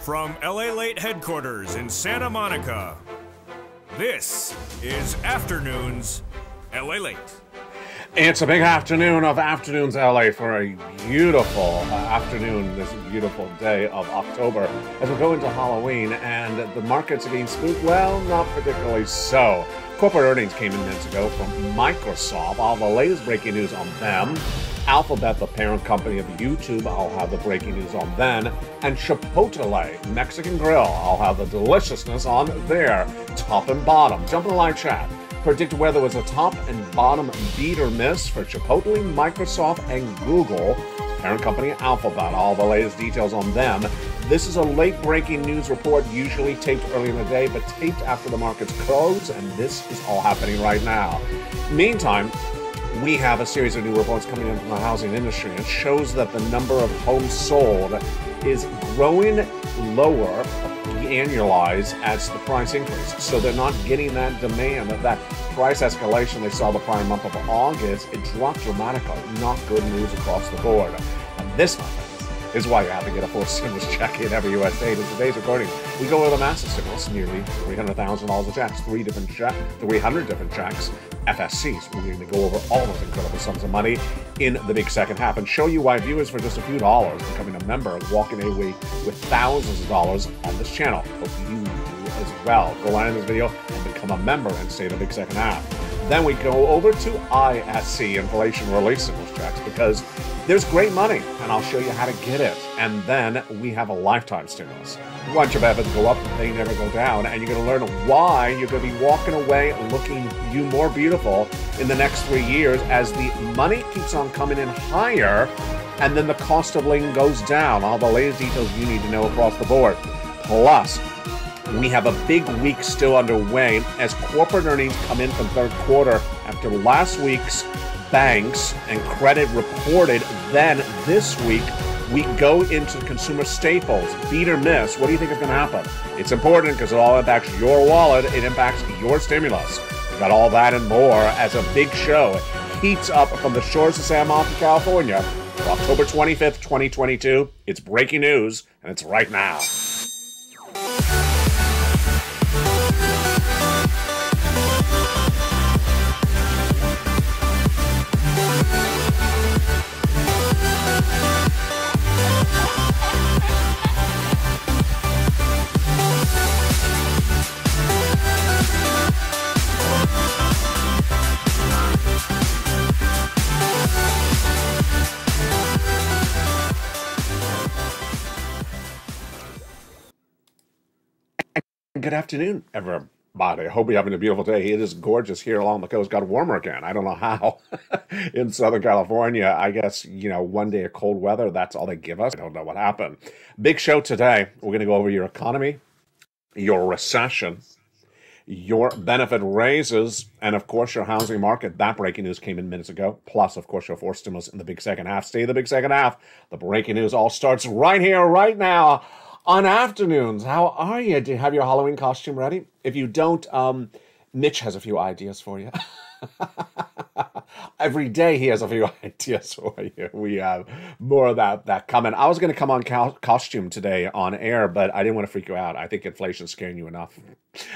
From LALATE headquarters in Santa Monica, this is Afternoons LALATE. It's a big afternoon of Afternoons LA for a beautiful afternoon, this beautiful day of October as we go into Halloween, and the markets are being spooked. Well, not particularly so. Corporate earnings came in minutes ago from Microsoft. I'll have the latest breaking news on them. Alphabet, the parent company of YouTube, I'll have the breaking news on them. And Chipotle, Mexican Grill, I'll have the deliciousness on their top and bottom. Jump in the live chat. Predict whether it was a top and bottom beat or miss for Chipotle, Microsoft, and Google. Parent company Alphabet. All the latest details on them. This is a late breaking news report, usually taped early in the day, but taped after the markets close, and this is all happening right now. Meantime, we have a series of new reports coming in from the housing industry. It shows that the number of homes sold is growing lower, annualized, as the price increase. So they're not getting that demand, that price escalation they saw the prior month of August. It dropped dramatically. Not good news across the board. And this, my friends, is why you have to get a full stimulus check in every U.S. state. In today's recording, we go over the massive stimulus, nearly $300,000 of checks, 300 different checks, FSCs. We're going to go over all those incredible sums of money in the big second half and show you why viewers for just a few dollars becoming a member and walking away with thousands of dollars on this channel. Hope you do as well. Go on in this video and become a member and stay in the big second half. Then we go over to ISC, Inflation Relief Stimulus checks, because there's great money, and I'll show you how to get it. And then we have a lifetime stimulus. A bunch of efforts go up, they never go down, and you're going to learn why you're going to be walking away looking you more beautiful in the next 3 years as the money keeps on coming in higher, and then the cost of living goes down. All the latest details you need to know across the board. Plus, we have a big week still underway as corporate earnings come in from third quarter after last week's banks and credit reported. Then this week, we go into consumer staples, beat or miss. What do you think is going to happen? It's important because it all impacts your wallet. It impacts your stimulus. We got all that and more as a big show heats up from the shores of San Monica, California, for October 25th, 2022. It's breaking news, and it's right now. Good afternoon, everybody. I hope you're having a beautiful day. It is gorgeous here along the coast. Got warmer again. I don't know how. In Southern California, I guess, one day of cold weather, that's all they give us. I don't know what happened. Big show today. We're going to go over your economy, your recession, your benefit raises, and, of course, your housing market. That breaking news came in minutes ago. Plus, of course, your forced stimulus in the big second half. Stay in the big second half. The breaking news all starts right here, right now. On Afternoons, how are you? Do you have your Halloween costume ready? If you don't, Mitch has a few ideas for you. Every day he has a few ideas for you. We have more of that coming. I was going to come on costume today on air, but I didn't want to freak you out. I think inflation's scaring you enough.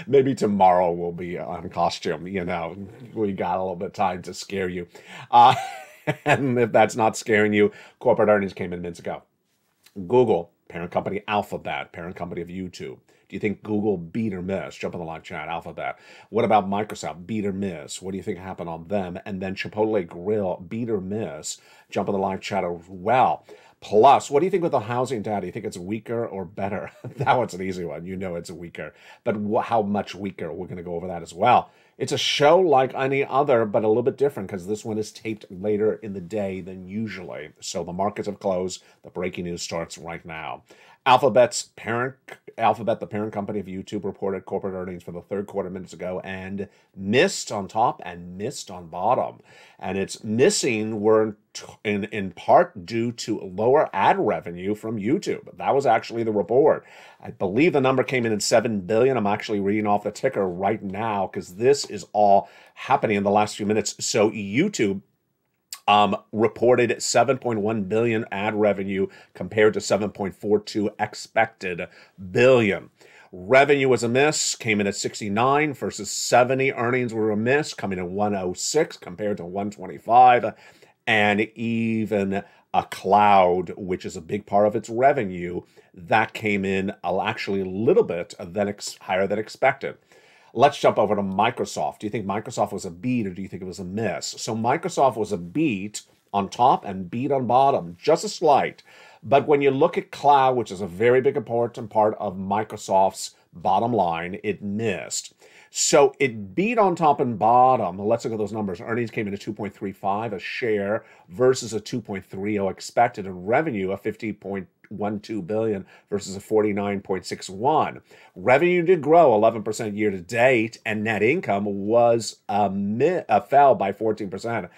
Maybe tomorrow we'll be on costume. We got a little bit of time to scare you. And if that's not scaring you, corporate earnings came in minutes ago. Google, parent company Alphabet, parent company of YouTube. Do you think Google beat or miss? Jump in the live chat, Alphabet. What about Microsoft, beat or miss? What do you think happened on them? And then Chipotle Grill, beat or miss? Jump in the live chat as well. Plus, what do you think with the housing data? Do you think it's weaker or better? That one's an easy one. You know it's weaker. But how much weaker? We're going to go over that as well. It's a show like any other, but a little bit different because this one is taped later in the day than usually. So the markets have closed. The breaking news starts right now. Alphabet, the parent company of YouTube, reported corporate earnings for the third quarter minutes ago and missed on top and missed on bottom. And its missing were in part due to lower ad revenue from YouTube. That was actually the report. I believe the number came in at $7 billion. I'm actually reading off the ticker right now because this is all happening in the last few minutes. So YouTube reported 7.1 billion ad revenue compared to 7.42 expected billion. Revenue was a miss, came in at 69 versus 70. Earnings were a miss, coming in 106 compared to 125. And even a cloud, which is a big part of its revenue, that came in actually a little bit higher than expected. Let's jump over to Microsoft. Do you think Microsoft was a beat or do you think it was a miss? So Microsoft was a beat on top and beat on bottom, just a slight. But when you look at cloud, which is a very big important part of Microsoft's bottom line, it missed. So it beat on top and bottom. Let's look at those numbers. Earnings came in at 2.35 a share versus a 2.30 expected, and revenue of 50.12 billion versus a 49.61. Revenue did grow 11% year to date, and net income was fell by 14%.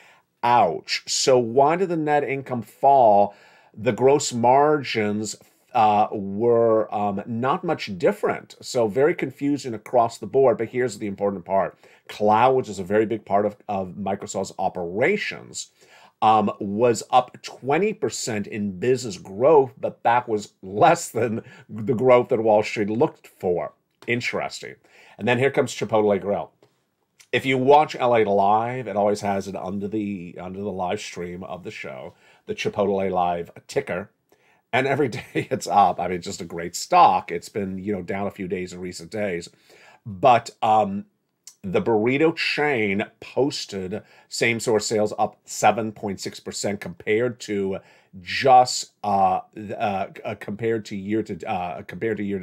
Ouch. So why did the net income fall? The gross margins were not much different. So very confusing across the board. But here's the important part. Cloud, which is a very big part of Microsoft's operations, was up 20% in business growth, but that was less than the growth that Wall Street looked for. Interesting. And then here comes Chipotle Grill. If you watch LA Live, it always has it under the live stream of the show, the Chipotle Live ticker. And every day it's up. I mean, it's just a great stock. It's been, down a few days in recent days. But the burrito chain posted same-store sales up 7.6% compared to just compared to year to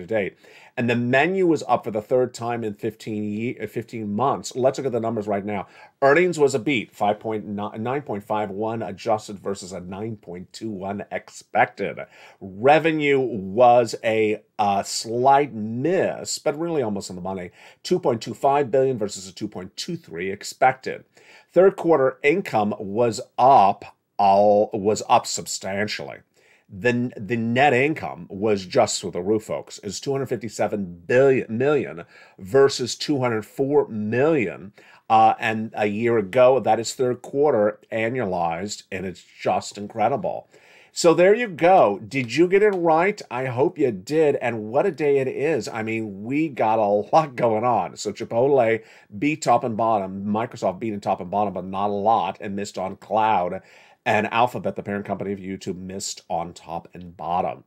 date. And the menu was up for the third time in 15 months. Let's look at the numbers right now. Earnings was a beat, 9.51 adjusted versus a 9.21 expected. Revenue was a slight miss, but really almost on the money. 2.25 billion versus a 2.23 expected. Third quarter income was up substantially. The net income was just through the roof, folks. It's 257 million versus 204 million. And a year ago, that is third quarter annualized, and it's just incredible. So there you go. Did you get it right? I hope you did. And what a day it is. I mean, we got a lot going on. So Chipotle beat top and bottom. Microsoft beat in top and bottom, but not a lot, and missed on cloud. And Alphabet, the parent company of YouTube, missed on top and bottom.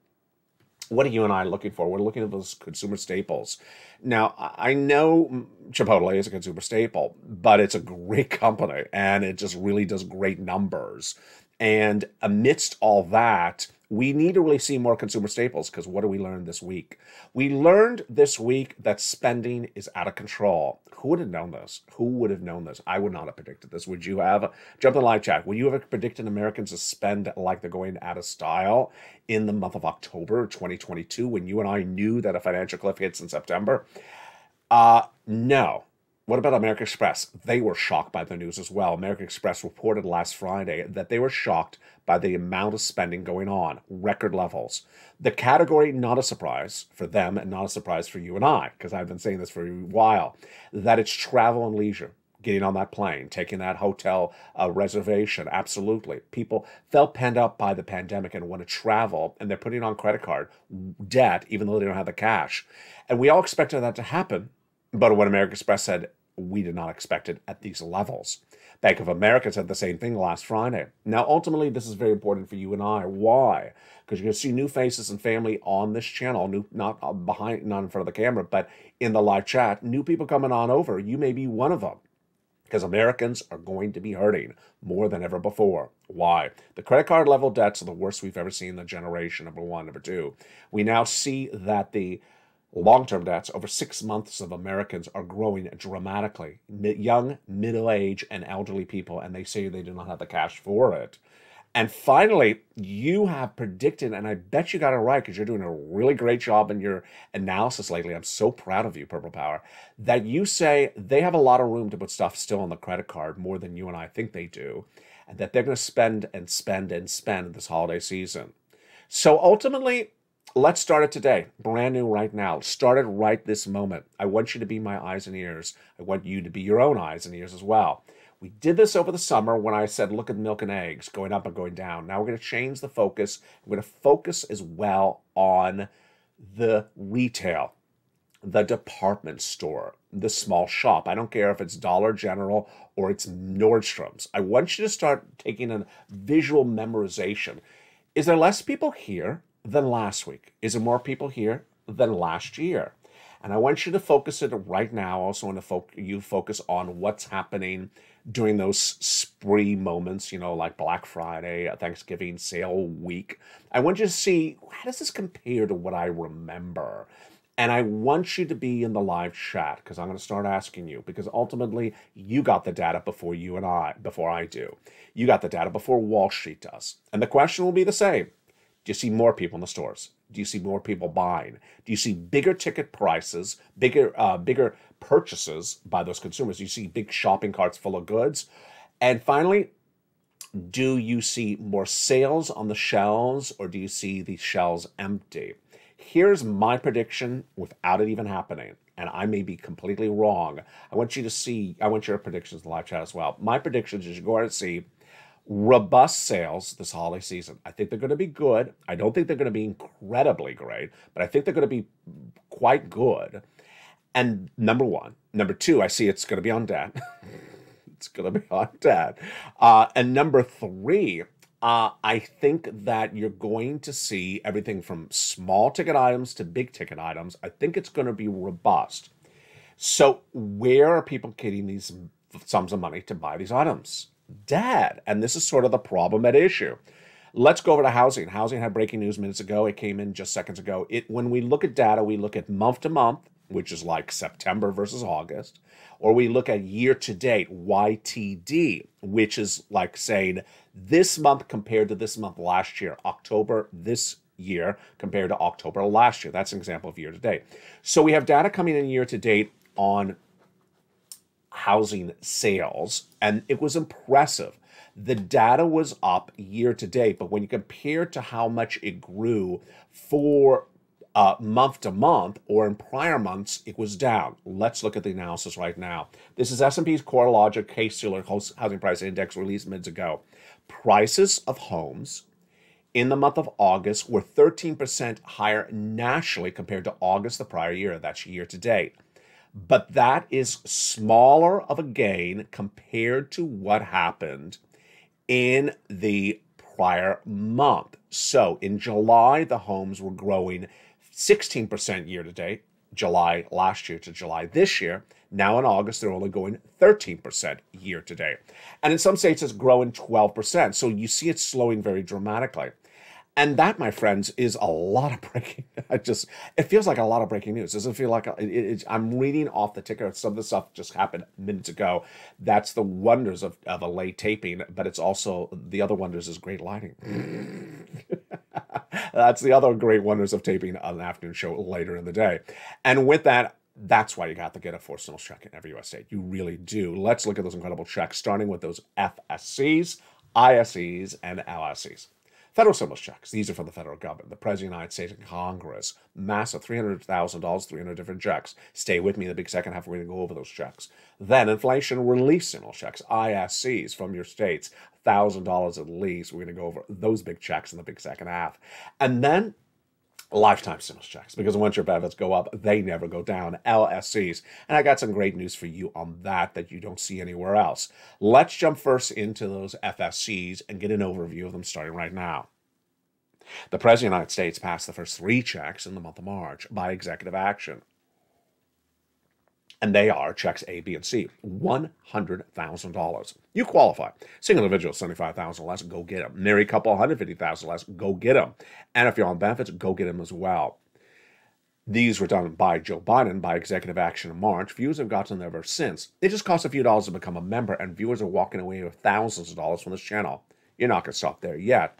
What are you and I looking for? We're looking at those consumer staples. Now, I know Chipotle is a consumer staple, but it's a great company, and it just really does great numbers. And amidst all that, we need to really see more consumer staples, because what did we learn this week? We learned this week that spending is out of control. Who would have known this? Who would have known this? I would not have predicted this. Would you have? Jump in the live chat. Would you have predicted Americans to spend like they're going out of style in the month of October 2022 when you and I knew that a financial cliff hits in September? No. What about American Express? They were shocked by the news as well. American Express reported last Friday that they were shocked by the amount of spending going on, record levels. The category, not a surprise for them and not a surprise for you and I, because I've been saying this for a while, that it's travel and leisure. Getting on that plane, taking that hotel reservation, absolutely. People felt penned up by the pandemic and want to travel, and they're putting on credit card debt, even though they don't have the cash. And we all expected that to happen. But what American Express said, we did not expect it at these levels. Bank of America said the same thing last Friday. Now, ultimately, this is very important for you and I. Why? Because you're going to see new faces and family on this channel, not in front of the camera, but in the live chat, new people coming on over. You may be one of them. Because Americans are going to be hurting more than ever before. Why? The credit card level debts are the worst we've ever seen in the generation, number one. Number two, we now see that the long-term debts, over 6 months of Americans, are growing dramatically. Young, middle-aged, and elderly people, and they say they do not have the cash for it. And finally, you have predicted, and I bet you got it right because you're doing a really great job in your analysis lately. I'm so proud of you, Purple Power, that you say they have a lot of room to put stuff still on the credit card, more than you and I think they do, and that they're going to spend and spend and spend this holiday season. So ultimately, let's start it today. Brand new right now. Start it right this moment. I want you to be my eyes and ears. I want you to be your own eyes and ears as well. We did this over the summer when I said, look at milk and eggs going up and going down. Now we're going to change the focus. We're going to focus as well on the retail, the department store, the small shop. I don't care if it's Dollar General or it's Nordstrom's. I want you to start taking a visual memorization. Is there less people here than last week? Is there more people here than last year? And I want you to focus it right now. Also want to focus on what's happening during those spree moments, you know, like Black Friday, Thanksgiving sale week. I want you to see, how does this compare to what I remember? And I want you to be in the live chat, because I'm going to start asking you, because ultimately you got the data before I do. You got the data before Wall Street does. And the question will be the same. Do you see more people in the stores? Do you see more people buying? Do you see bigger ticket prices, bigger purchases by those consumers? Do you see big shopping carts full of goods? And finally, do you see more sales on the shelves, or do you see the shelves empty? Here's my prediction without it even happening, and I may be completely wrong. I want your predictions in the live chat as well. My predictions is you're going to see robust sales this holiday season. I think they're going to be good. I don't think they're going to be incredibly great, but I think they're going to be quite good. And number one. Number two, I see it's going to be on debt. It's going to be on debt. And number three, I think that you're going to see everything from small ticket items to big ticket items. I think it's going to be robust. So where are people getting these sums of money to buy these items? Debt. And this is sort of the problem at issue. Let's go over to housing. Housing had breaking news minutes ago. It came in just seconds ago. When we look at data, we look at month to month, which is like September versus August, or we look at year to date, YTD, which is like saying this month compared to this month last year, October this year compared to October last year. That's an example of year to date. So we have data coming in year to date on housing sales, and it was impressive. The data was up year to date, but when you compare to how much it grew for month to month, or in prior months, it was down. Let's look at the analysis right now. This is S&P's CoreLogic Case-Shiller Housing Price Index released minutes ago. Prices of homes in the month of August were 13% higher nationally compared to August the prior year. That's year to date. But that is smaller of a gain compared to what happened in the prior month. So in July, the homes were growing 16% year to date, July last year to July this year. Now in August, they're only going 13% year to date. And in some states, it's growing 12%. So you see it slowing very dramatically. And that, my friends, is a lot of breaking. It feels like a lot of breaking news. Doesn't feel like I'm reading off the ticker. Some of the stuff just happened minutes ago. That's the wonders of a late taping, but it's also the other wonders is great lighting. That's the other great wonders of taping an afternoon show later in the day. And with that, that's why you got to get a fourth stimulus check in every U.S. state. You really do. Let's look at those incredible checks, starting with those FSCs, ISEs, and LSEs. Federal stimulus checks. These are from the federal government, the President of the United States and Congress. Massive, $300,000, 300 different checks. Stay with me in the big second half. We're going to go over those checks. Then inflation relief stimulus checks, ISCs from your states, $1,000 at least. We're going to go over those big checks in the big second half. And then lifetime stimulus checks, because once your benefits go up, they never go down, LSCs. And I got some great news for you on that you don't see anywhere else. Let's jump first into those FSCs and get an overview of them starting right now. The President of the United States passed the first 3 checks in the month of March by executive action. And they are checks A, B, and C, $100,000. You qualify. Single individual, $75,000 less, go get them. Married couple, $150,000 less, go get them. And if you're on benefits, go get them as well. These were done by Joe Biden by executive action in March. Viewers have gotten them ever since. It just costs a few dollars to become a member, and viewers are walking away with thousands of dollars from this channel. You're not going to stop there yet,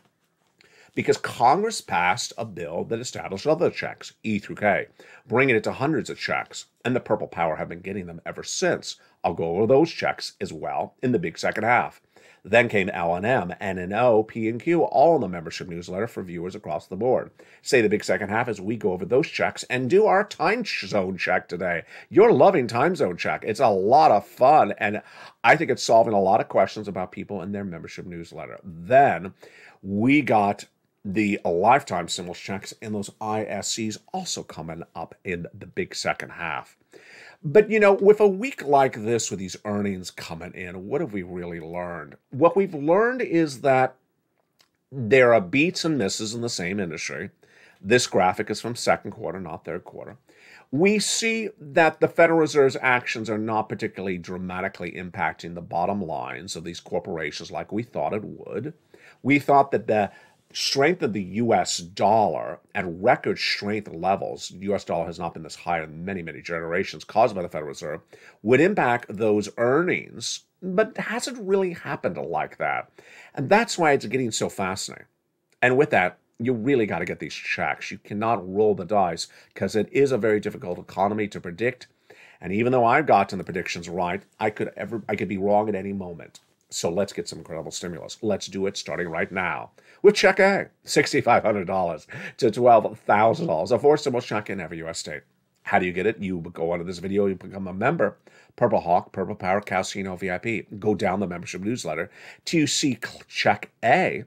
because Congress passed a bill that established other checks, E through K, bringing it to hundreds of checks, and the Purple Power have been getting them ever since. I'll go over those checks as well in the big second half. Then came L&M, N&O, P&Q, all in the membership newsletter for viewers across the board. Say the big second half as we go over those checks and do our time zone check today. You're loving time zone check. It's a lot of fun, and I think it's solving a lot of questions about people in their membership newsletter. Then we got the lifetime stimulus checks and those ISCs also coming up in the big second half. But, with a week like this, with these earnings coming in, what have we really learned? What we've learned is that there are beats and misses in the same industry. This graphic is from second quarter, not third quarter. We see that the Federal Reserve's actions are not particularly dramatically impacting the bottom lines of these corporations like we thought it would. We thought that the strength of the U.S. dollar at record strength levels, the U.S. dollar has not been this high in many, many generations, caused by the Federal Reserve, would impact those earnings, but it hasn't really happened like that. And that's why it's getting so fascinating. And with that, you really got to get these checks. You cannot roll the dice because it is a very difficult economy to predict. And even though I've gotten the predictions right, I could be wrong at any moment. So let's get some incredible stimulus. Let's do it starting right now with Check A, $6,500 to $12,000, a forced stimulus check in every U.S. state. How do you get it? You go onto this video, you become a member. Purple Hawk, Purple Power, Casino VIP. Go down the membership newsletter till you see Check A.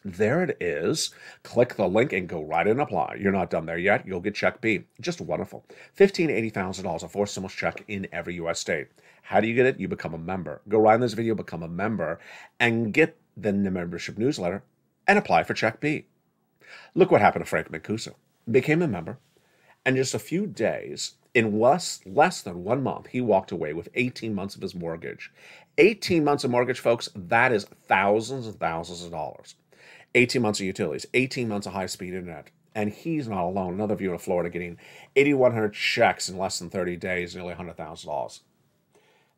There it is. Click the link and go right in and apply. You're not done there yet. You'll get Check B. Just wonderful. $15,000 to $80,000, a forced stimulus check in every U.S. state. How do you get it? You become a member. Go right in this video, become a member, and get the membership newsletter and apply for Check B. Look what happened to Frank Mancuso. Became a member, and just a few days, in less than 1 month, he walked away with 18 months of his mortgage. 18 months of mortgage, folks, that is thousands and thousands of dollars. 18 months of utilities, 18 months of high-speed internet. And he's not alone. Another viewer in Florida getting 8,100 checks in less than 30 days, nearly $100,000.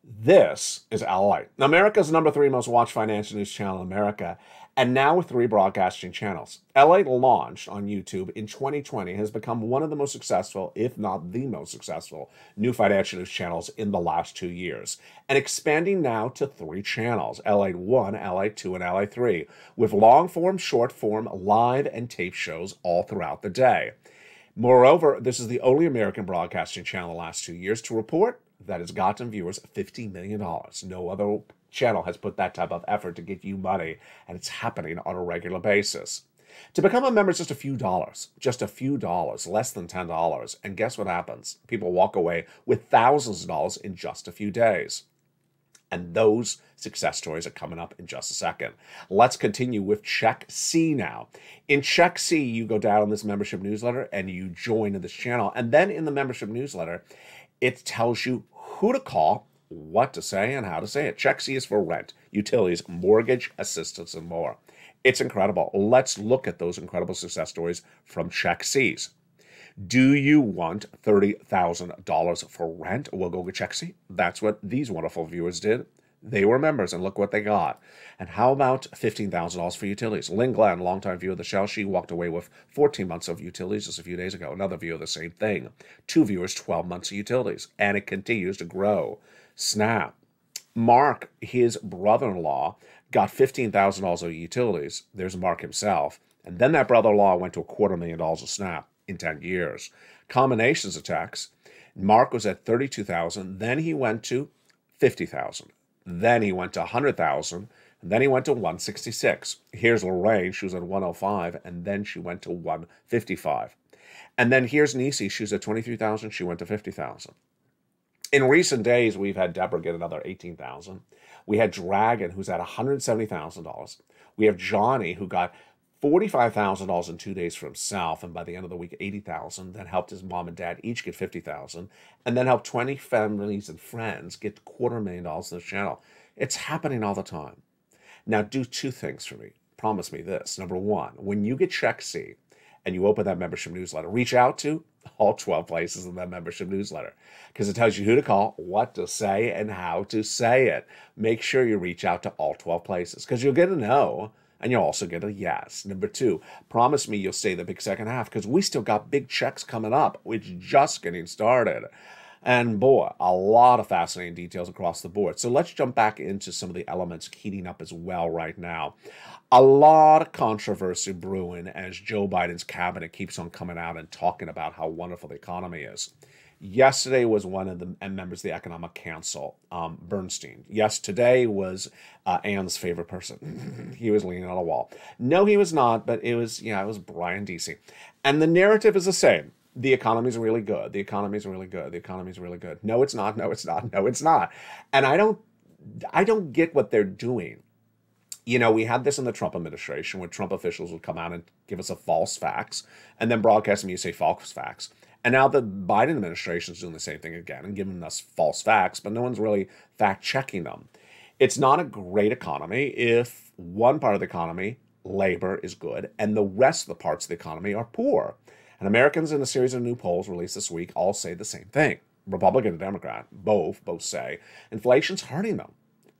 This is LALATE, America's #3 most watched financial news channel in America, and now with 3 broadcasting channels. LALATE, launched on YouTube in 2020, has become one of the most successful, if not the most successful, new financial news channels in the last 2 years, and expanding now to 3 channels, LALATE 1, LALATE 2, and LALATE 3, with long-form, short-form, live, and tape shows all throughout the day. Moreover, this is the only American broadcasting channel in the last 2 years to report that has gotten viewers $50 million. No other channel has put that type of effort to get you money, and it's happening on a regular basis. To become a member is just a few dollars, less than $10. And guess what happens? People walk away with thousands of dollars in just a few days. And those success stories are coming up in just a second. Let's continue with Check C now. In Check C, you go down on this membership newsletter and you join this channel. And then in the membership newsletter, it tells you who to call, what to say, and how to say it. Check C is for rent, utilities, mortgage, assistance, and more. It's incredible. Let's look at those incredible success stories from Check C's. Do you want $30,000 for rent? We'll go get Check C. That's what these wonderful viewers did. They were members, and look what they got. And how about $15,000 for utilities? Lynn Glenn, longtime viewer of the show, she walked away with 14 months of utilities just a few days ago. Another viewer, the same thing. 2 viewers, 12 months of utilities. And it continues to grow. Snap. Mark, his brother-in-law, got $15,000 of utilities. There's Mark himself. And then that brother-in-law went to $250,000 of Snap in 10 years. Combinations of tax. Mark was at $32,000. Then he went to $50,000. Then he went to $100,000, and then he went to $166,000. Here's Lorraine, she was at $105,000, and then she went to $155,000. And then here's Nisi, she was at $23,000, she went to $50,000. In recent days, we've had Deborah get another $18,000. We had Dragon, who's at $170,000. We have Johnny, who got $45,000 in 2 days for himself, and by the end of the week, $80,000. Then helped his mom and dad each get $50,000, and then helped 20 families and friends get $250,000 in this channel. It's happening all the time. Now, do 2 things for me. Promise me this. Number 1, when you get Check C and you open that membership newsletter, reach out to all 12 places in that membership newsletter, because it tells you who to call, what to say, and how to say it. Make sure you reach out to all 12 places, because you'll get a no, and you'll also get a yes. Number 2, promise me you'll stay the big second half, because we still got big checks coming up. It's just getting started. And boy, a lot of fascinating details across the board. So let's jump back into some of the elements heating up as well right now. A lot of controversy brewing as Joe Biden's cabinet keeps on coming out and talking about how wonderful the economy is. Yesterday was one of the members of the Economic Council, Bernstein. Yes, today was Ann's favorite person. He was leaning on a wall. No, he was not, but it was Brian Deasy. And the narrative is the same. The economy's really good. The economy's really good. The economy's really good. No, it's not. No, it's not. No, it's not. And I don't get what they're doing. You know, we had this in the Trump administration where Trump officials would come out and give us a false facts and then broadcast them, you say false facts. And now the Biden administration is doing the same thing again and giving us false facts, but no one's really fact-checking them. It's not a great economy if one part of the economy, labor, is good, and the rest of the parts of the economy are poor. And Americans in a series of new polls released this week all say the same thing. Republican and Democrat, both say inflation's hurting them.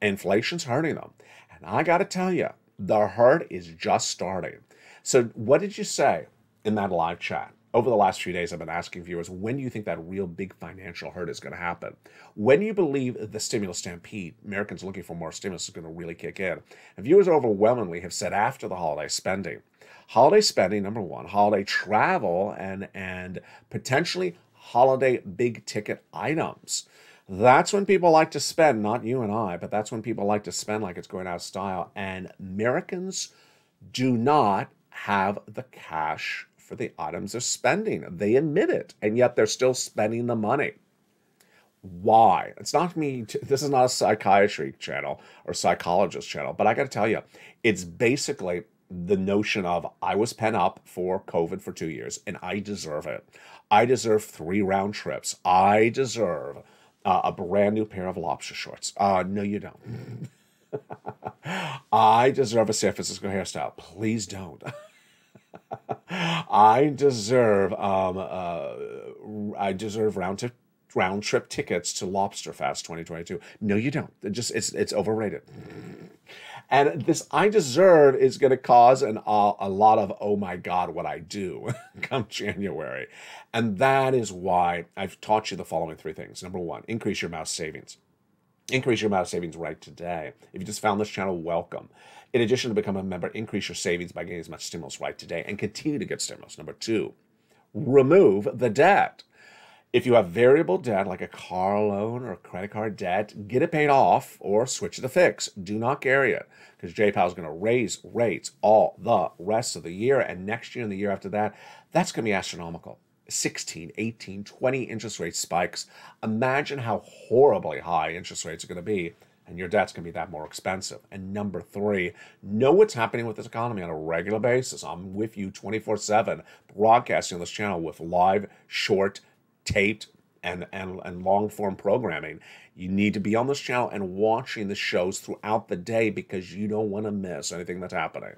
Inflation's hurting them. And I got to tell you, the hurt is just starting. So what did you say in that live chat? Over the last few days, I've been asking viewers, when do you think that real big financial hurt is going to happen? When do you believe the stimulus stampede, Americans looking for more stimulus, is going to really kick in? And viewers overwhelmingly have said after the holiday spending. Holiday spending, number one, holiday travel, and potentially holiday big ticket items. That's when people like to spend, not you and I, but that's when people like to spend like it's going out of style. And Americans do not have the cash for the items they're spending. They admit it, and yet they're still spending the money. Why? It's not me. This is not a psychiatry channel or psychologist channel, but I got to tell you, it's basically the notion of I was pent up for COVID for 2 years, and I deserve it. I deserve 3 round trips. I deserve a brand new pair of lobster shorts. No, you don't. I deserve a San Francisco hairstyle. Please don't. I deserve round trip tickets to Lobster Fest 2022. No, you don't. It's overrated. And this I deserve is going to cause a lot of, oh my God, what I do come January. And that is why I've taught you the following 3 things. Number 1, increase your amount of savings. Increase your amount of savings right today. If you just found this channel, welcome. In addition to becoming a member, increase your savings by getting as much stimulus right today and continue to get stimulus. Number 2, remove the debt. If you have variable debt like a car loan or a credit card debt, get it paid off or switch to fix. Do not carry it because J-Powell is going to raise rates all the rest of the year, and next year and the year after that, that's going to be astronomical. 16, 18, 20 interest rate spikes. Imagine how horribly high interest rates are going to be, and your debt's going to be that more expensive. And number 3, know what's happening with this economy on a regular basis. I'm with you 24/7, broadcasting on this channel with live, short, taped, and long-form programming. You need to be on this channel and watching the shows throughout the day because you don't want to miss anything that's happening.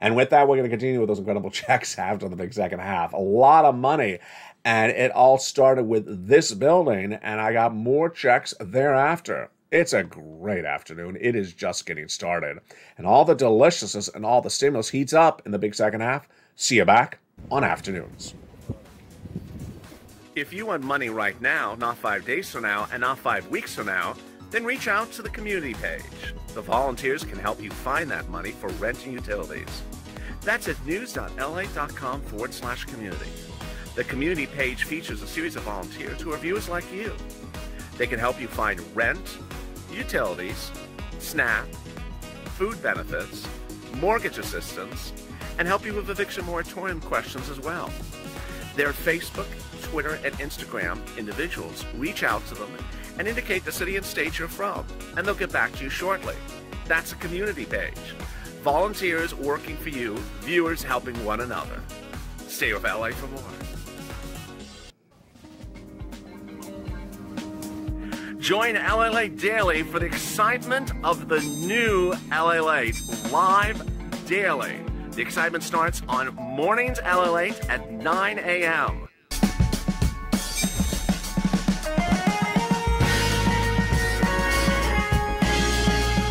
And with that, we're going to continue with those incredible checks halved on the big second half. A lot of money. And it all started with this building, and I got more checks thereafter. It's a great afternoon. It is just getting started. And all the deliciousness and all the stimulus heats up in the big second half. See you back on afternoons. If you want money right now, not 5 days from now, and not 5 weeks from now, then reach out to the community page. The volunteers can help you find that money for rent and utilities. That's at news.lalate.com/community. The community page features a series of volunteers who are viewers like you. They can help you find rent, utilities, SNAP, food benefits, mortgage assistance, and help you with eviction moratorium questions as well. Their Facebook, Twitter, and Instagram individuals reach out to them and indicate the city and state you're from, and they'll get back to you shortly. That's a community page. Volunteers working for you, viewers helping one another. Stay with LA for more. Join LALATE daily for the excitement of the new LALATE live daily. The excitement starts on Mornings LALATE at 9 a.m.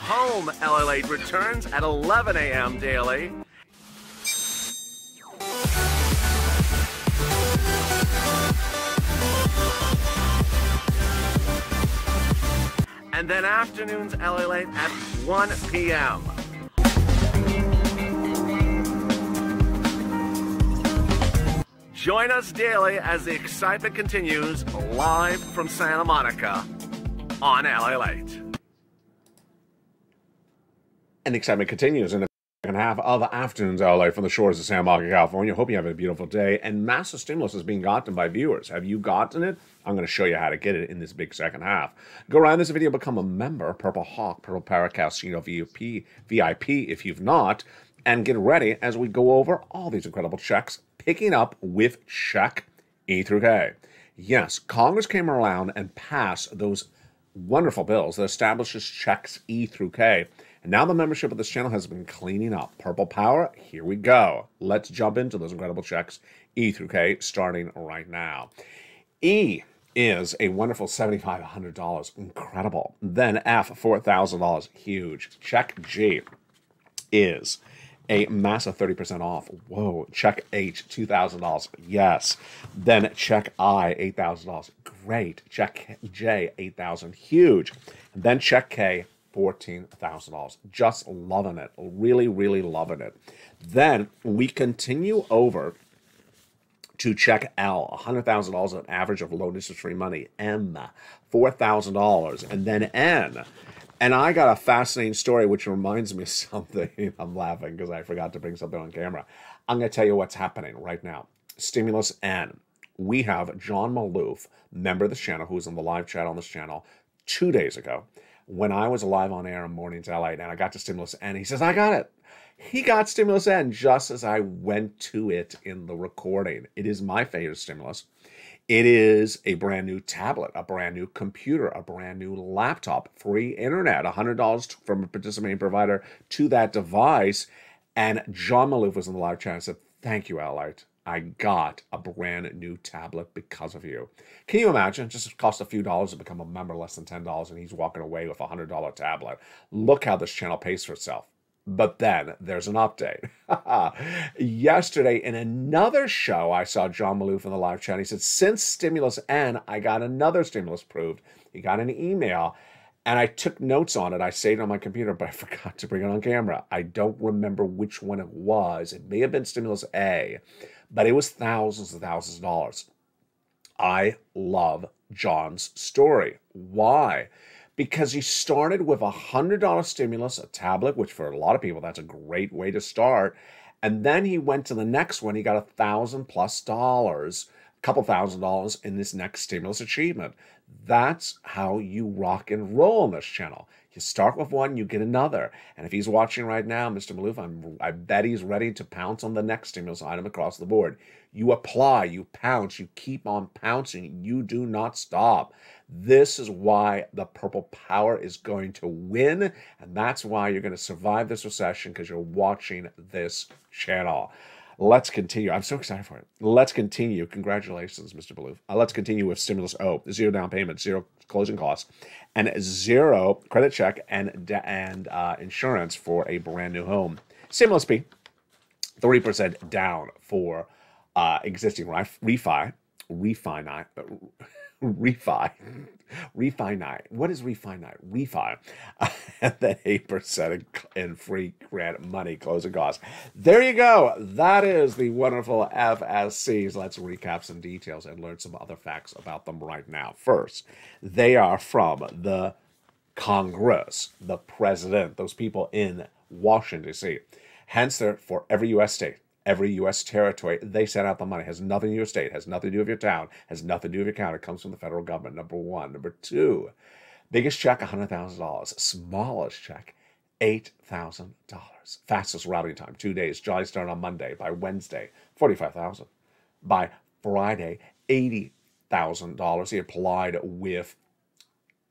Home LALATE returns at 11 a.m. daily. and then afternoons LA Late at 1 p.m. Join us daily as the excitement continues live from Santa Monica on LA Late. And the excitement continues in the second half of Afternoons LA from the shores of Santa Monica, California. Hope you have a beautiful day. And massive stimulus is being gotten by viewers. Have you gotten it? I'm going to show you how to get it in this big second half. Go around this video, become a member, Purple Hawk, Purple Paracast, VIP if you've not, and get ready as we go over all these incredible checks, picking up with check E through K. Yes, Congress came around and passed those wonderful bills that establishes checks E through K. And now the membership of this channel has been cleaning up. Purple Power, here we go. Let's jump into those incredible checks E through K starting right now. E is a wonderful $7,500, incredible. Then F, $4,000, huge. Check G is a massive 30% off. Whoa. Check H, $2,000. Yes. Then check I, $8,000. Great. Check J, $8,000. Huge. And then check K, $14,000. Just loving it. Really, really loving it. Then we continue over to check L, $100,000 an average of low interest-free money. M, $4,000. And then N. And I got a fascinating story, which reminds me of something. I'm laughing because I forgot to bring something on camera. I'm going to tell you what's happening right now. Stimulus N. We have John Maloof, member of this channel, who was in the live chat on this channel 2 days ago when I was live on air in Mornings LA, and I got to Stimulus N. He says, I got it. He got Stimulus N just as I went to it in the recording. It is my favorite stimulus. It is a brand new tablet, a brand new computer, a brand new laptop, free internet, $100 from a participating provider to that device. And John Maloof was in the live chat and said, thank you, LALATE. I got a brand new tablet because of you. Can you imagine? Just cost a few dollars to become a member, less than $10, and he's walking away with a $100 tablet. Look how this channel pays for itself. But then there's an update. Yesterday in another show, I saw John Maloof in the live chat. He said, since Stimulus N, I got another stimulus approved. He got an email, and I took notes on it. I saved it on my computer, but I forgot to bring it on camera. I don't remember which one it was. It may have been Stimulus A, but it was thousands and thousands of dollars. I love John's story. Why? Because he started with a $100 stimulus, a tablet, which for a lot of people, that's a great way to start. And then he went to the next one. He got $1,000+, a couple $1,000 in this next stimulus achievement. That's how you rock and roll on this channel. You start with one, you get another. And if he's watching right now, Mr. Maloof, I bet he's ready to pounce on the next stimulus item across the board. You apply, you pounce, you keep on pouncing. You do not stop. This is why the Purple Power is going to win. And that's why you're going to survive this recession, because you're watching this channel. Let's continue. I'm so excited for it. Let's continue. Congratulations, Mr. Maloof. Let's continue with Stimulus O. 0 down payment, 0 closing costs, and 0 credit check and insurance for a brand new home. Stimulus P, 3% down for existing refi. What is refi? Refi. And then 8% in free grant money closing costs. There you go. That is the wonderful FSCs. Let's recap some details and learn some other facts about them right now. First, they are from the Congress, the president, those people in Washington, D.C. Hence, they're for every U.S. state. Every U.S. territory, they send out the money. Has nothing to do with your state, has nothing to do with your town, has nothing to do with your county. It comes from the federal government, number one. Number two, biggest check, $100,000. Smallest check, $8,000. Fastest routing time, 2 days. Jolly started on Monday. By Wednesday, $45,000. By Friday, $80,000. He applied with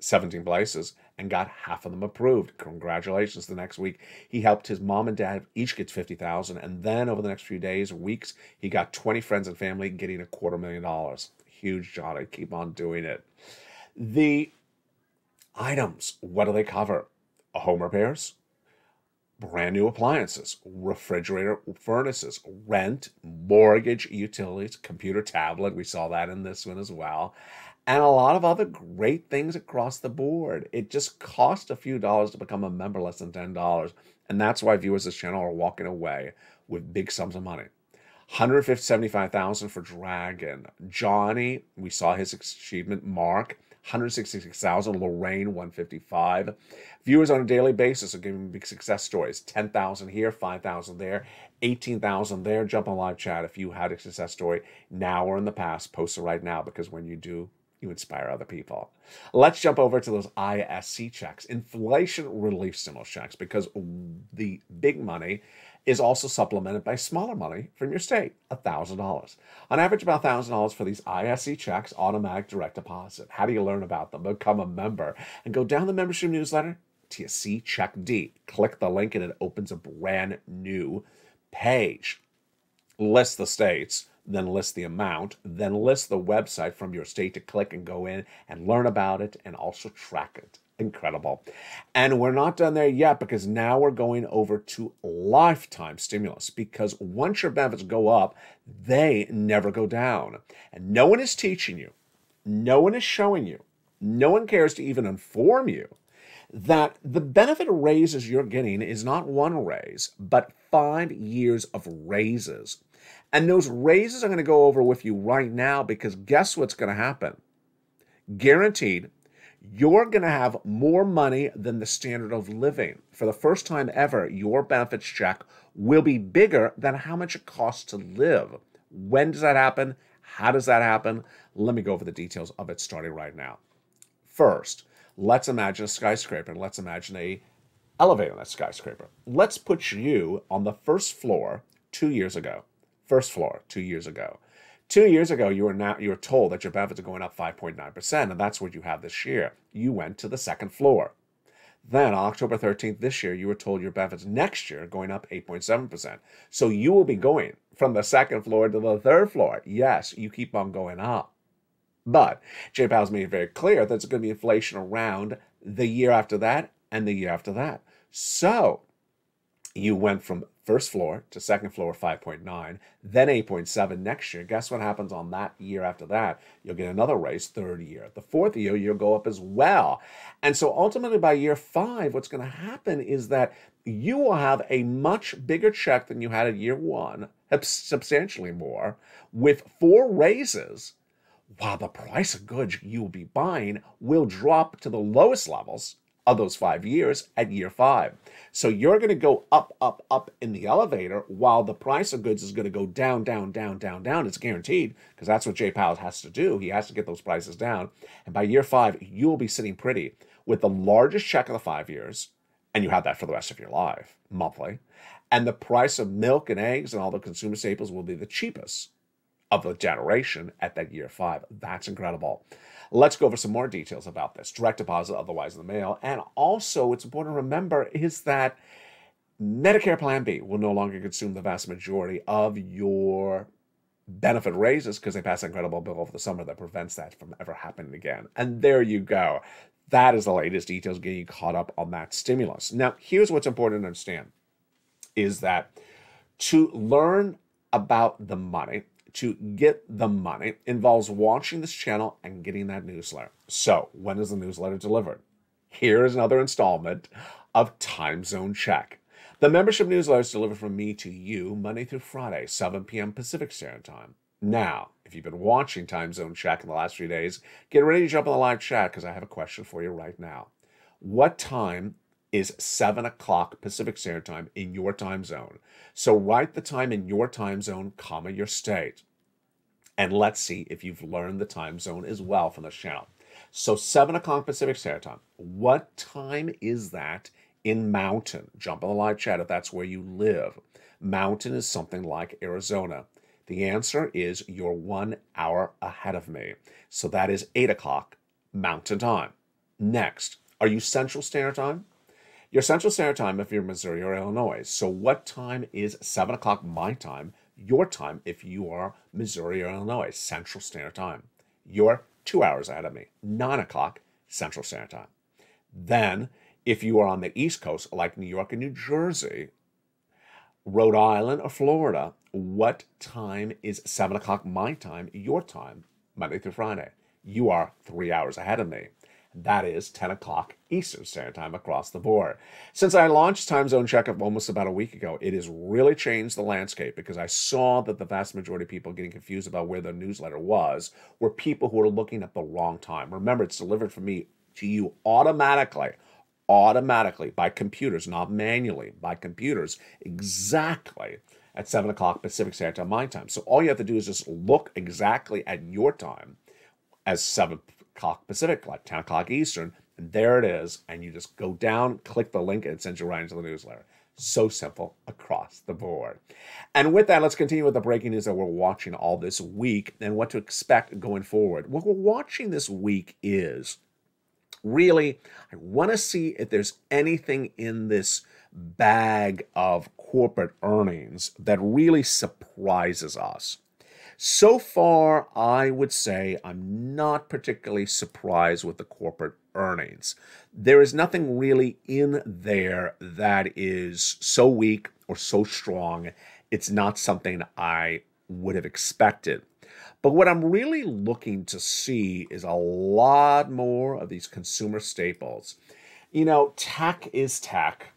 17 places and got half of them approved. Congratulations. The next week, he helped his mom and dad each get $50,000. And then over the next few days or weeks, he got 20 friends and family getting $250,000. Huge, Johnny. Keep on doing it. The items, what do they cover? Home repairs, brand new appliances, refrigerator, furnaces, rent, mortgage, utilities, computer, tablet. We saw that in this one as well. and a lot of other great things across the board. It just costs a few dollars to become a member, less than $10. And that's why viewers of this channel are walking away with big sums of money. 175,000 for Dragon. Johnny, we saw his achievement. Mark, 166,000. Lorraine, 155. Viewers on a daily basis are giving big success stories. 10,000 here, 5,000 there, 18,000 there. Jump on live chat if you had a success story now or in the past. Post it right now, because when you do, you inspire other people. Let's jump over to those ISC checks, inflation relief stimulus checks, because the big money is also supplemented by smaller money from your state, $1,000. On average, about $1,000 for these ISC checks, automatic direct deposit. How do you learn about them? Become a member and go down the membership newsletter to see Check D. Click the link and it opens a brand new page. List the states, then list the amount, then list the website from your state to click and go in and learn about it and also track it. Incredible. And we're not done there yet, because now we're going over to lifetime stimulus, because once your benefits go up, they never go down. And no one is teaching you, no one is showing you, no one cares to even inform you that the benefit raises you're getting is not one raise, but 5 years of raises. And those raises I'm going to go over with you right now, because guess what's going to happen? Guaranteed, you're going to have more money than the standard of living. For the first time ever, your benefits check will be bigger than how much it costs to live. When does that happen? How does that happen? Let me go over the details of it starting right now. First, let's imagine a skyscraper, and let's imagine an elevator in that skyscraper. Let's put you on the first floor 2 years ago. First floor 2 years ago. 2 years ago, you were told that your benefits are going up 5.9%, and that's what you have this year. You went to the second floor. Then, on October 13th this year, you were told your benefits next year are going up 8.7%. So you will be going from the second floor to the third floor. Yes, you keep on going up. But Jay Powell's made it very clear that there's going to be inflation around the year after that and the year after that. So you went from first floor to second floor 5.9, then 8.7 next year. Guess what happens on that year after that? You'll get another raise third year. The fourth year, you'll go up as well. And so ultimately by year 5, what's going to happen is that you will have a much bigger check than you had at year 1, substantially more, with 4 raises, while the price of goods you will be buying will drop to the lowest levels of those 5 years at year 5. So you're going to go up, up, up in the elevator, while the price of goods is going to go down, down, down, down, down. It's guaranteed, because that's what Jay Powell has to do. He has to get those prices down. And by year 5, you'll be sitting pretty with the largest check of the 5 years, and you have that for the rest of your life, monthly. And the price of milk and eggs and all the consumer staples will be the cheapest of the generation at that year 5. That's incredible. Let's go over some more details about this. Direct deposit, otherwise in the mail. And also, what's important to remember is that Medicare Plan B will no longer consume the vast majority of your benefit raises, because they passed an incredible bill over the summer that prevents that from ever happening again. And there you go. That is the latest details getting you caught up on that stimulus. Now, here's what's important to understand, is that to learn about the money, to get the money, involves watching this channel and getting that newsletter. So, when is the newsletter delivered? Here is another installment of Time Zone Check. The membership newsletter is delivered from me to you Monday through Friday, 7 p.m. Pacific Standard Time. Now, if you've been watching Time Zone Check in the last few days, get ready to jump on the live chat, because I have a question for you right now. What time is 7 o'clock Pacific Standard Time in your time zone? So write the time in your time zone, comma, your state. And let's see if you've learned the time zone as well from this channel. So 7 o'clock Pacific Standard Time. What time is that in Mountain? Jump on the live chat if that's where you live. Mountain is something like Arizona. The answer is you're 1 hour ahead of me. So that is 8 o'clock Mountain Time. Next, are you Central Standard Time? You're Central Standard Time if you're Missouri or Illinois. So what time is 7 o'clock my time, your time, if you are Missouri or Illinois? Central Standard Time. You're 2 hours ahead of me, 9 o'clock Central Standard Time. Then, if you are on the East Coast, like New York and New Jersey, Rhode Island or Florida, what time is 7 o'clock my time, your time, Monday through Friday? You are 3 hours ahead of me. That is 10 o'clock Eastern Standard Time across the board. Since I launched Time Zone Checkup almost about a week ago, it has really changed the landscape because I saw that the vast majority of people getting confused about where the newsletter was were people who were looking at the wrong time. Remember, it's delivered for me to you automatically by computers, not manually, by computers, exactly at 7 o'clock Pacific Standard Time, my time. So all you have to do is just look exactly at your time as 7 o'clock Pacific, like 10 o'clock Eastern, and there it is, and you just go down, click the link, and it sends you right into the newsletter. So simple across the board. And with that, let's continue with the breaking news that we're watching all this week and what to expect going forward. What we're watching this week is really, I want to see if there's anything in this bag of corporate earnings that really surprises us. So far, I would say I'm not particularly surprised with the corporate earnings. There is nothing really in there that is so weak or so strong. It's not something I would have expected. But what I'm really looking to see is a lot more of these consumer staples. You know, tech is tech.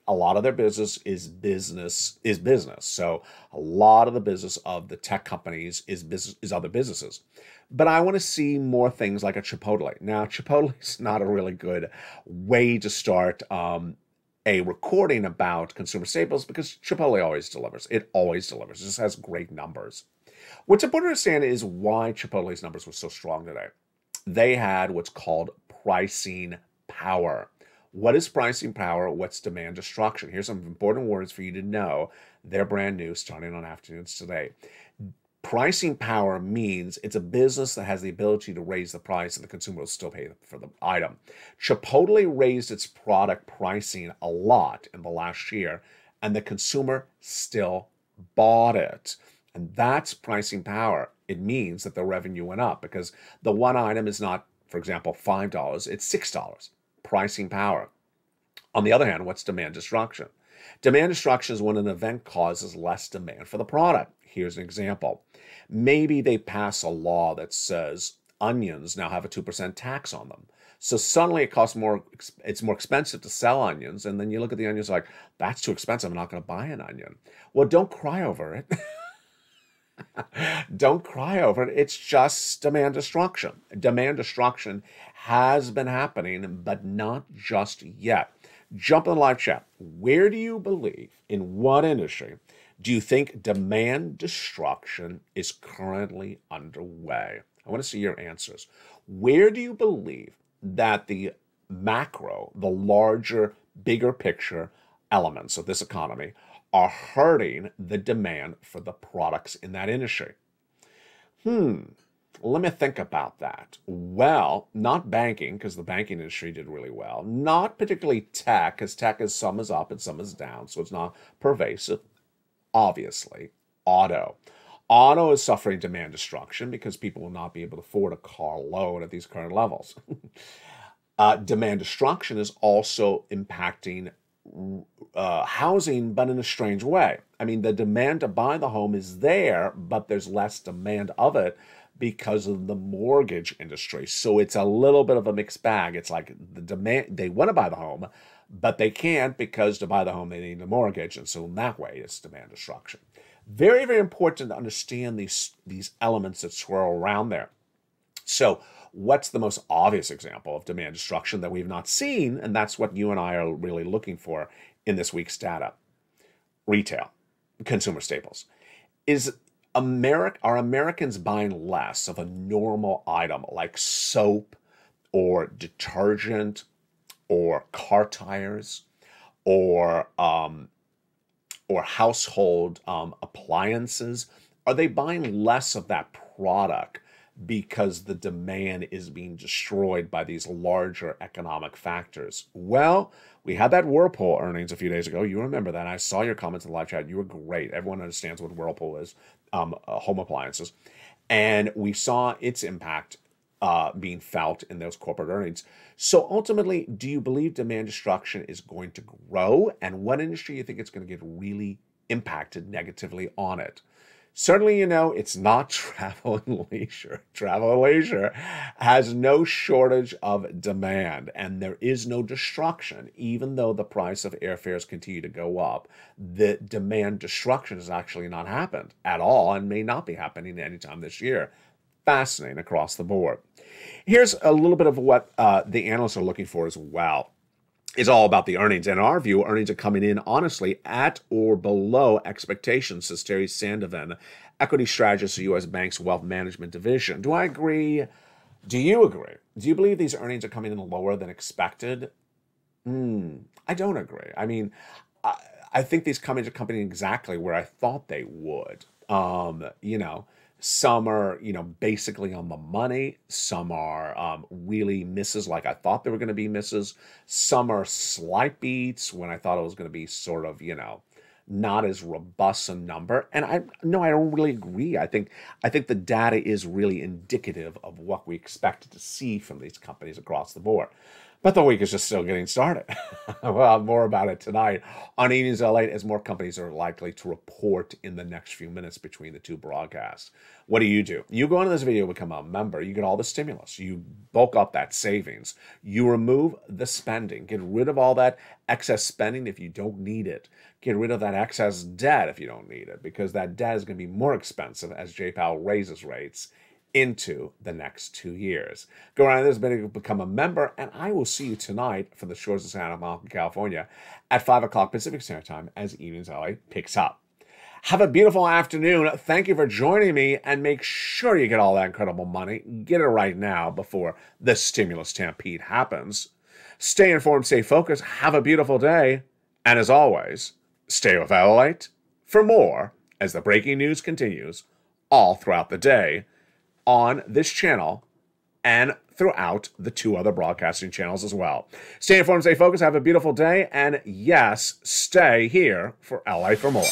A lot of their business is business. So a lot of the business of the tech companies is other businesses. But I want to see more things like a Chipotle. Now, Chipotle is not a really good way to start a recording about consumer staples because Chipotle always delivers. It always delivers. It just has great numbers. What's important to understand is why Chipotle's numbers were so strong today. They had what's called pricing power. What is pricing power? What's demand destruction? Here's some important words for you to know. They're brand new, starting on afternoons today. Pricing power means it's a business that has the ability to raise the price and the consumer will still pay for the item. Chipotle raised its product pricing a lot in the last year, and the consumer still bought it. And that's pricing power. It means that the revenue went up because the one item is not, for example, $5, it's $6. Pricing power. On the other hand, what's demand destruction? Demand destruction is when an event causes less demand for the product. Here's an example. Maybe they pass a law that says onions now have a 2% tax on them. So suddenly it's more expensive to sell onions. And then you look at the onions like, that's too expensive. I'm not going to buy an onion. Well, don't cry over it. Don't cry over it. It's just demand destruction. Demand destruction has been happening, but not just yet. Jump in the live chat. Where do you believe, in what industry, do you think demand destruction is currently underway? I want to see your answers. Where do you believe that the macro, the larger, bigger picture elements of this economy are hurting the demand for the products in that industry? Let me think about that. Well, not banking, because the banking industry did really well. Not particularly tech, because tech is some is up and some is down, so it's not pervasive. Obviously, auto. Auto is suffering demand destruction because people will not be able to afford a car loan at these current levels. Demand destruction is also impacting housing, but in a strange way. I mean, the demand to buy the home is there, but there's less demand of it because of the mortgage industry. So it's a little bit of a mixed bag. It's like the demand, they want to buy the home, but they can't because to buy the home, they need a mortgage. And so in that way, it's demand destruction. Very, very important to understand these elements that swirl around there. So what's the most obvious example of demand destruction that we've not seen? And that's what you and I are really looking for in this week's data. Retail, consumer staples. Are Americans buying less of a normal item like soap or detergent or car tires or household appliances? Are they buying less of that product because the demand is being destroyed by these larger economic factors? Well, we had that Whirlpool earnings a few days ago. You remember that. I saw your comments in the live chat. You were great. Everyone understands what Whirlpool is, home appliances. And we saw its impact being felt in those corporate earnings. So ultimately, do you believe demand destruction is going to grow? And what industry do you think it's going to get really impacted negatively on it? Certainly, you know, it's not travel and leisure. Travel and leisure has no shortage of demand, and there is no destruction. Even though the price of airfares continue to go up, the demand destruction has actually not happened at all and may not be happening anytime this year. Fascinating across the board. Here's a little bit of what the analysts are looking for as well. It's all about the earnings. In our view, earnings are coming in honestly at or below expectations, says Terry Sandovan, equity strategist of U.S. Bank's Wealth Management Division. Do I agree? Do you agree? Do you believe these earnings are coming in lower than expected? I don't agree. I mean, I think these earnings are coming in exactly where I thought they would. You know, some are, you know, basically on the money. Some are really misses like I thought they were going to be misses. Some are slight beats when I thought it was going to be sort of, you know, not as robust a number. And I don't really agree. I think the data is really indicative of what we expected to see from these companies across the board. But the week is just still getting started. Well, more about it tonight on Evenings LALATE as more companies are likely to report in the next few minutes between the two broadcasts. What do? You go into this video, become a member, you get all the stimulus, you bulk up that savings, you remove the spending, get rid of all that excess spending if you don't need it, get rid of that excess debt if you don't need it, because that debt is going to be more expensive as Jay Powell raises rates into the next 2 years. Go around this video, become a member, and I will see you tonight from the shores of Santa Monica, California at 5 o'clock Pacific Standard Time as Evenings LALATE picks up. Have a beautiful afternoon. Thank you for joining me, and make sure you get all that incredible money. Get it right now before the stimulus stampede happens. Stay informed, stay focused, have a beautiful day, and as always, stay with LALATE for more as the breaking news continues all throughout the day on this channel and throughout the two other broadcasting channels as well. Stay informed, stay focused, have a beautiful day, and yes, stay here for LA for more.